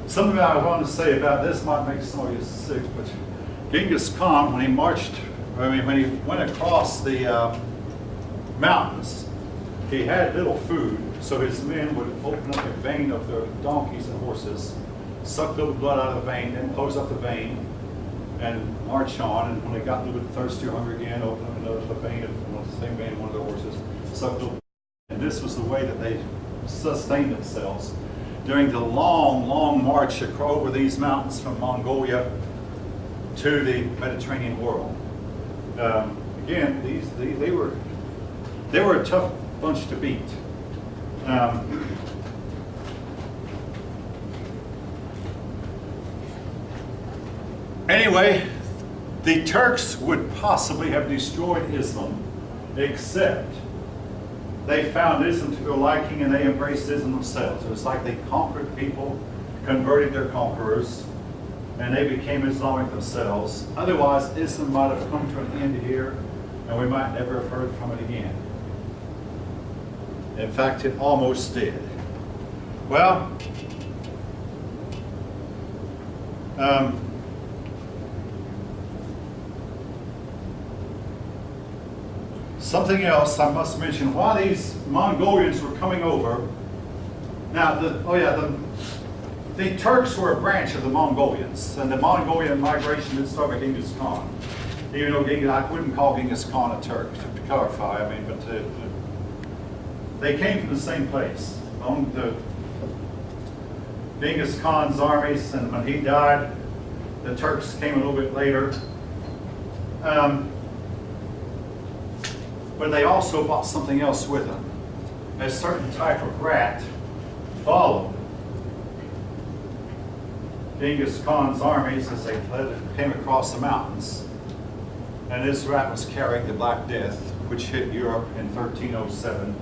Something I want to say about this might make some of you sick, but Genghis Khan, when he marched, when he went across the mountains, he had little food, so his men would open up a vein of their donkeys and horses, suck a little blood out of the vein, then close up the vein, and march on. And when they got a little bit thirsty or hungry again, open up another vein of the same vein of one of their horses, suck a little. And this was the way that they sustained themselves during the long, long march over these mountains from Mongolia to the Mediterranean world. Again, they were a tough bunch to beat. Anyway, the Turks would possibly have destroyed Islam, except they found Islam to their liking and they embraced Islam themselves. It was like they conquered people, converted their conquerors, and they became Islamic themselves. Otherwise, Islam might have come to an end here, and we might never have heard from it again. In fact, it almost did. Well, something else I must mention, while these Mongolians were coming over, now the Turks were a branch of the Mongolians, and the Mongolian migration did start with Genghis Khan. Even though I wouldn't call Genghis Khan a Turk, to clarify, but they came from the same place. Genghis Khan's armies, and when he died, the Turks came a little bit later. But they also brought something else with them. A certain type of rat followed Genghis Khan's armies as they came across the mountains. And this rat was carrying the Black Death, which hit Europe in 1307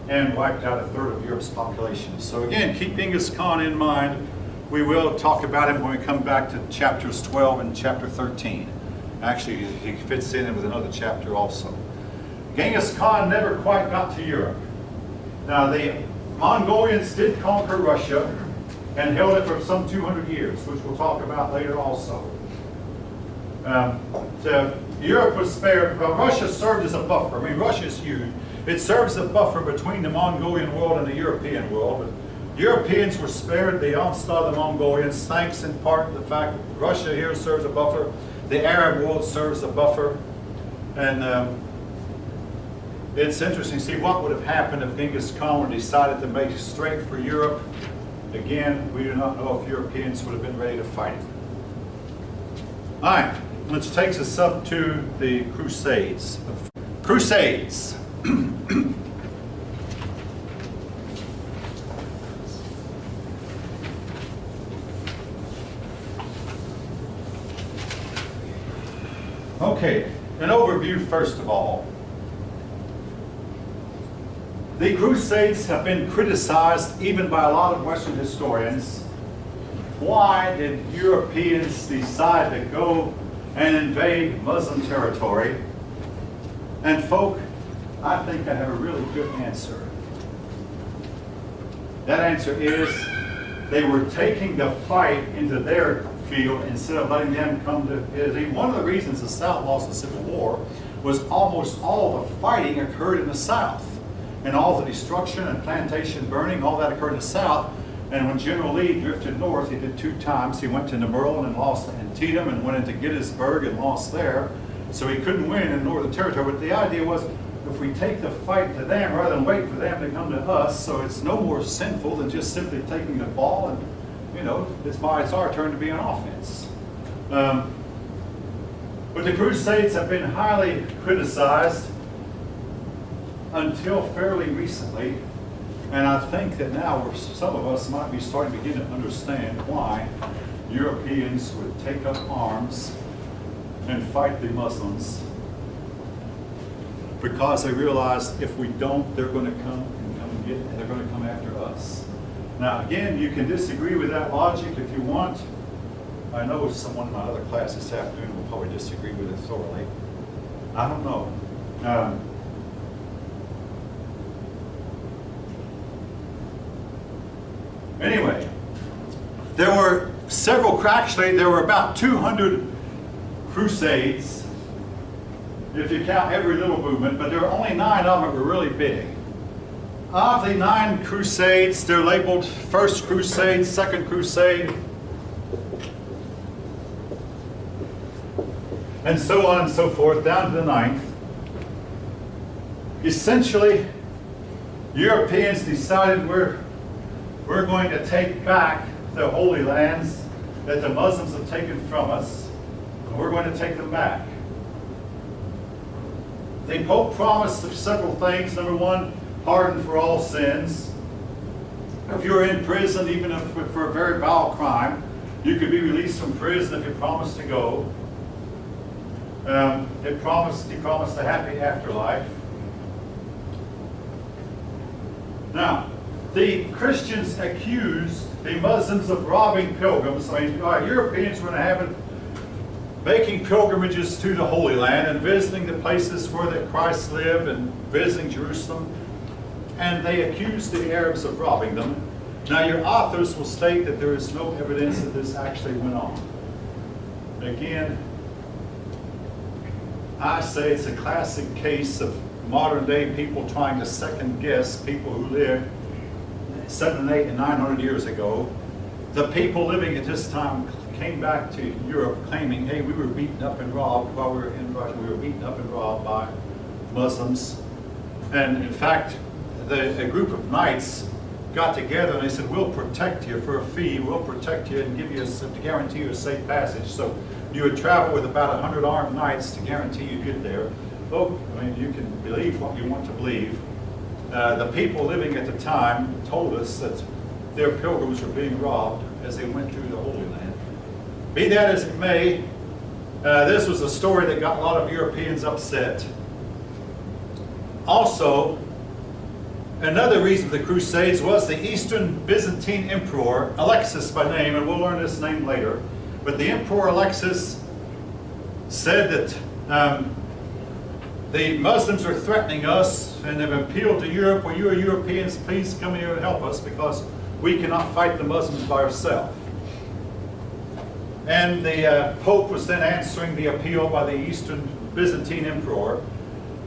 and wiped out a third of Europe's population. So again, keep Genghis Khan in mind. We will talk about him when we come back to chapters 12 and chapter 13. Actually, he fits in with another chapter also. Genghis Khan never quite got to Europe. Now, the Mongolians did conquer Russia and held it for some 200 years, which we'll talk about later also. So Europe was spared. Well, Russia served as a buffer. Russia is huge. It serves as a buffer between the Mongolian world and the European world. But Europeans were spared the onslaught of the Mongolians, thanks in part to the fact that Russia here serves a buffer. The Arab world serves a buffer. And it's interesting to see what would have happened if Genghis Khan decided to make straight for Europe. Again, we do not know if Europeans would have been ready to fight him. All right, which takes us up to the Crusades. Crusades. Okay, an overview first of all. The Crusades have been criticized even by a lot of Western historians. Why did Europeans decide to go and invade Muslim territory? And folk, I think I have a really good answer. That answer is they were taking the fight into their field instead of letting them come to it. One of the reasons the South lost the Civil War was almost all the fighting occurred in the South. And all the destruction and plantation burning, all that occurred in the South. And when General Lee drifted north, he did 2 times. He went to Narbonne and lost in Antietam, and went into Gettysburg and lost there. So he couldn't win in Northern Territory. But the idea was, if we take the fight to them rather than wait for them to come to us, so it's no more sinful than just simply taking the ball and, it's our turn to be on offense. But the Crusades have been highly criticized until fairly recently, and I think that now some of us might be starting to begin to understand why Europeans would take up arms and fight the Muslims, because they realized if we don't, they're going to come and they're going to come after us. Now again, you can disagree with that logic if you want. I know someone in my other class this afternoon will probably disagree with it thoroughly. I don't know. Anyway, there were actually there were about 200 crusades, if you count every little movement, but there were only 9 of them that were really big. Of the 9 crusades, they're labeled First Crusade, Second Crusade, and so on and so forth, down to the 9th. Essentially, Europeans decided we're going to take back the Holy Lands that the Muslims have taken from us, and we're going to take them back. The Pope promised several things. Number one, pardon for all sins. If you're in prison, even if for a very vile crime, you could be released from prison if you promise to go. He promised a happy afterlife. Now, the Christians accused the Muslims of robbing pilgrims. I mean, Europeans were going to have it making pilgrimages to the Holy Land and visiting the places where that Christ lived and visiting Jerusalem. And they accused the Arabs of robbing them. Now, your authors will state that there is no evidence that this actually went on. Again, I say it's a classic case of modern day people trying to second guess people who lived 700, 800, and 900 years ago. The people living at this time came back to Europe claiming, hey, we were beaten up and robbed while we were in Russia. We were beaten up and robbed by Muslims. And in fact, a group of knights got together and they said, we'll protect you for a fee. We'll protect you and give you to guarantee you a safe passage. So you would travel with about 100 armed knights to guarantee you get there. Folks, I mean, you can believe what you want to believe. The people living at the time told us that their pilgrims were being robbed as they went through the Holy Land. Be that as it may, this was a story that got a lot of Europeans upset. Also, another reason for the Crusades was the Eastern Byzantine Emperor, Alexius by name, and we'll learn this name later, but the Emperor Alexius said that the Muslims are threatening us and have appealed to Europe, well, you are Europeans, please come here and help us because we cannot fight the Muslims by ourselves. And the Pope was then answering the appeal by the Eastern Byzantine Emperor.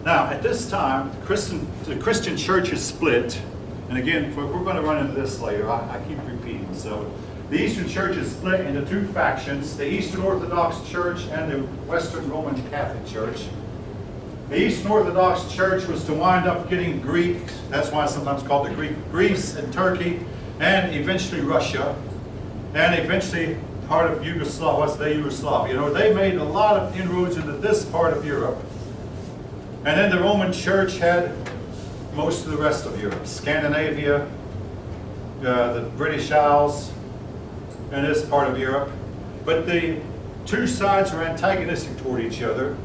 Now, at this time, the Christian church is split. And again, we're going to run into this later. I keep repeating. So, the Eastern church is split into 2 factions, the Eastern Orthodox Church and the Western Roman Catholic Church. The Eastern Orthodox Church was to wind up getting Greek, that's why it's sometimes called the Greek, Greece and Turkey, and eventually Russia, and eventually part of Yugoslavia, what's today Yugoslavia. You know, they made a lot of inroads into this part of Europe. And then the Roman Church had most of the rest of Europe, Scandinavia, the British Isles, and this part of Europe. But the 2 sides were antagonistic toward each other,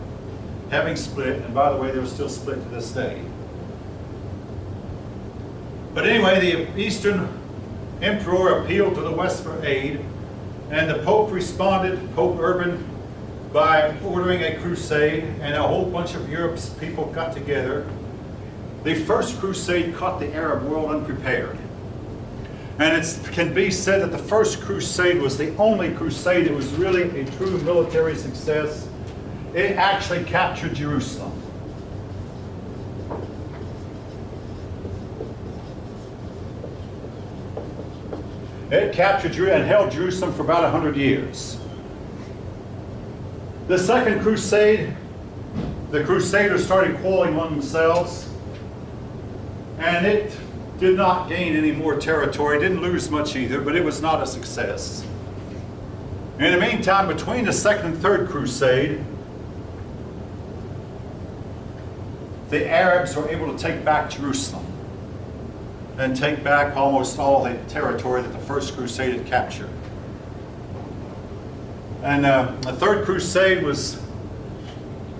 having split, and by the way, they're still split to this day. But anyway, the Eastern Emperor appealed to the West for aid, and the Pope responded, Pope Urban, by ordering a crusade, and a whole bunch of Europe's people got together. The First Crusade caught the Arab world unprepared. And it can be said that the First Crusade was the only crusade that was really a true military success. It actually captured Jerusalem. It captured Jerusalem and held Jerusalem for about 100 years. The Second Crusade, the Crusaders started quarreling among themselves, and it did not gain any more territory, didn't lose much either, but it was not a success. In the meantime, between the Second and Third Crusade, the Arabs were able to take back Jerusalem and take back almost all the territory that the First Crusade had captured. And the Third Crusade was,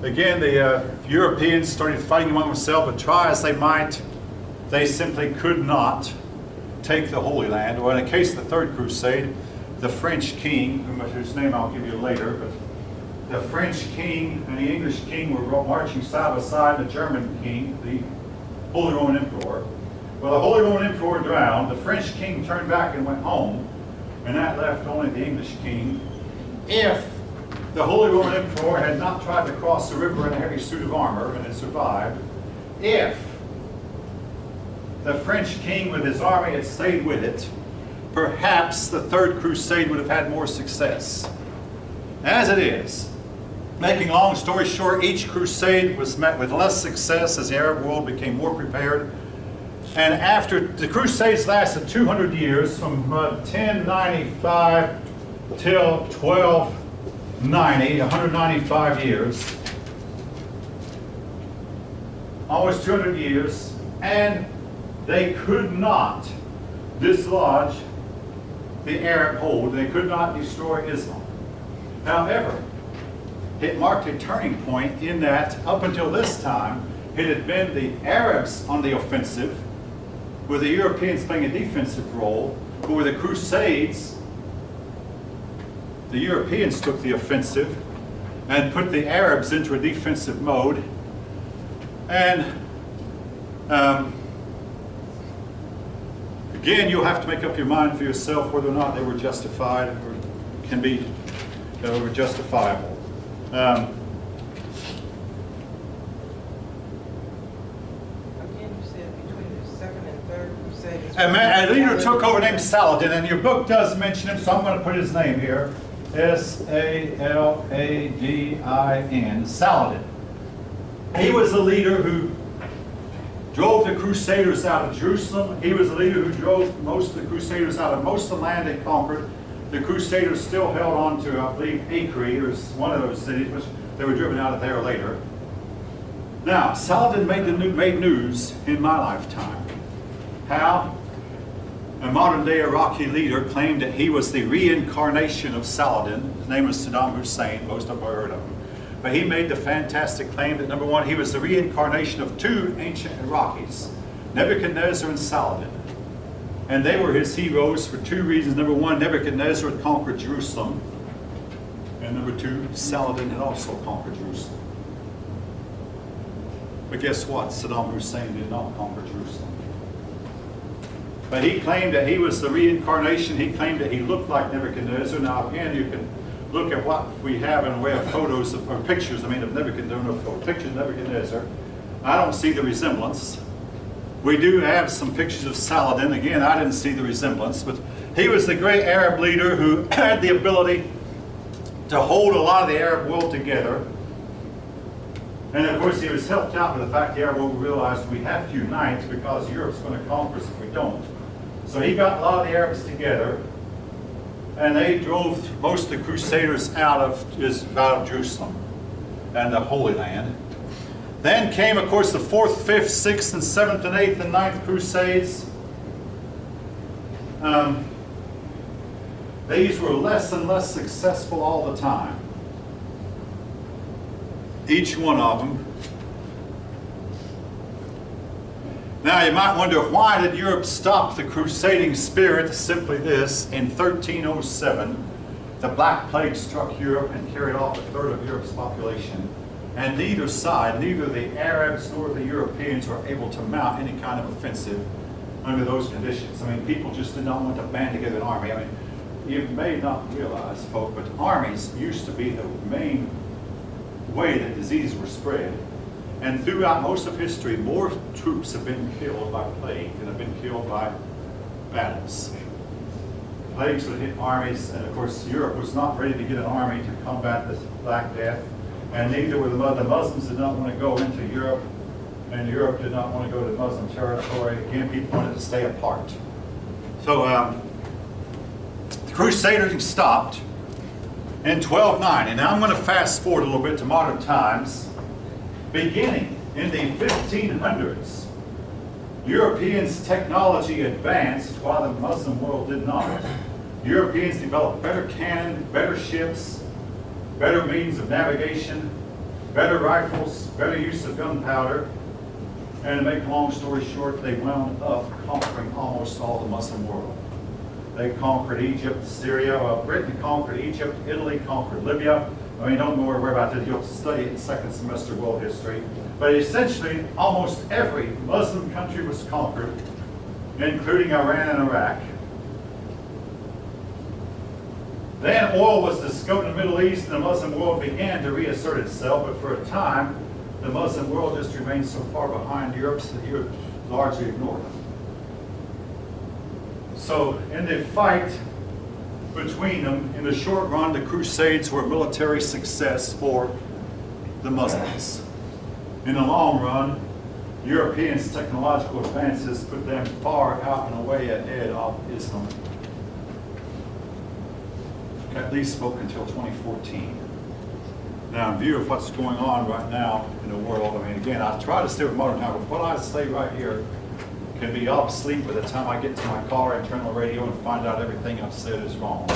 again, the Europeans started fighting among themselves, but try as they might, they simply could not take the Holy Land. Or in the case of the Third Crusade, the French king, whose name I'll give you later, but the French king and the English king were marching side by side, the German king, the Holy Roman Emperor. Well, the Holy Roman Emperor drowned, the French king turned back and went home, and that left only the English king. If the Holy Roman Emperor had not tried to cross the river in a heavy suit of armor and had survived, if the French king with his army had stayed with it, perhaps the Third Crusade would have had more success. As it is, making a long story short, each crusade was met with less success as the Arab world became more prepared. And after the crusades lasted 200 years, from 1095 till 1290, 195 years, almost 200 years, and they could not dislodge the Arab hold. They could not destroy Islam. However, it marked a turning point in that up until this time, it had been the Arabs on the offensive, with the Europeans playing a defensive role, but with the Crusades, the Europeans took the offensive and put the Arabs into a defensive mode. And again, you'll have to make up your mind for yourself whether or not they were justified or can be were justifiable. Again, you said between the second and third crusades. A leader took over named Saladin, and your book does mention him, so I'm going to put his name here. S-A-L-A-D-I-N, Saladin. He was the leader who drove the Crusaders out of Jerusalem. He was the leader who drove most of the Crusaders out of most of the land they conquered. The Crusaders still held on to, I believe, Acre, or one of those cities, which they were driven out of there later. Now, Saladin made news in my lifetime. How a modern-day Iraqi leader claimed that he was the reincarnation of Saladin. His name was Saddam Hussein. Most of them have heard of him. But he made the fantastic claim that, number one, he was the reincarnation of two ancient Iraqis, Nebuchadnezzar and Saladin. And they were his heroes for two reasons. Number one, Nebuchadnezzar had conquered Jerusalem. And number two, Saladin had also conquered Jerusalem. But guess what? Saddam Hussein did not conquer Jerusalem. But he claimed that he was the reincarnation. He claimed that he looked like Nebuchadnezzar. Now again, you can look at what we have in the way of photos, or pictures, of Nebuchadnezzar, pictures of Nebuchadnezzar. I don't see the resemblance. We do have some pictures of Saladin. Again, I didn't see the resemblance, but he was the great Arab leader who had the ability to hold a lot of the Arab world together. And of course, he was helped out with the fact the Arab world realized we have to unite because Europe's going to conquer us if we don't. So he got a lot of the Arabs together, and they drove most of the Crusaders out of Jerusalem and the Holy Land. Then came, of course, the 4th, 5th, 6th, and 7th, and 8th, and 9th Crusades. These were less and less successful all the time. Each one of them. Now you might wonder, why did Europe stop the crusading spirit? Simply this: in 1307, the Black Plague struck Europe and carried off a third of Europe's population. And neither side, neither the Arabs nor the Europeans were able to mount any kind of offensive under those conditions. I mean, people just did not want to band together an army. I mean, you may not realize, folk, but armies used to be the main way that diseases were spread. And throughout most of history, more troops have been killed by plague than have been killed by battles. Plagues would hit armies, and of course, Europe was not ready to get an army to combat this Black Death. And neither were the Muslims did not want to go into Europe, and Europe did not want to go to Muslim territory. Again, people wanted to stay apart. So the Crusaders stopped in 1290. Now I'm going to fast forward a little bit to modern times. Beginning in the 1500s, Europeans' technology advanced while the Muslim world did not. Europeans developed better cannon, better ships, better means of navigation, better rifles, better use of gunpowder, and to make a long story short, they wound up conquering almost all the Muslim world. They conquered Egypt, Syria, Britain conquered Egypt, Italy conquered Libya. I mean, don't worry about that, you'll study it in second semester world history. But essentially, almost every Muslim country was conquered, including Iran and Iraq. Then oil was discovered in the Middle East and the Muslim world began to reassert itself, but for a time, the Muslim world just remained so far behind Europe that Europe largely ignored them. So in the fight between them, in the short run, the Crusades were a military success for the Muslims. In the long run, Europeans' technological advances put them far out and away ahead of Islam. At least spoke until 2014. Now, in view of what's going on right now in the world, I mean, again, I try to stay with modern times, but what I say right here can be obsolete by the time I get to my car and turn on the radio and find out everything I've said is wrong.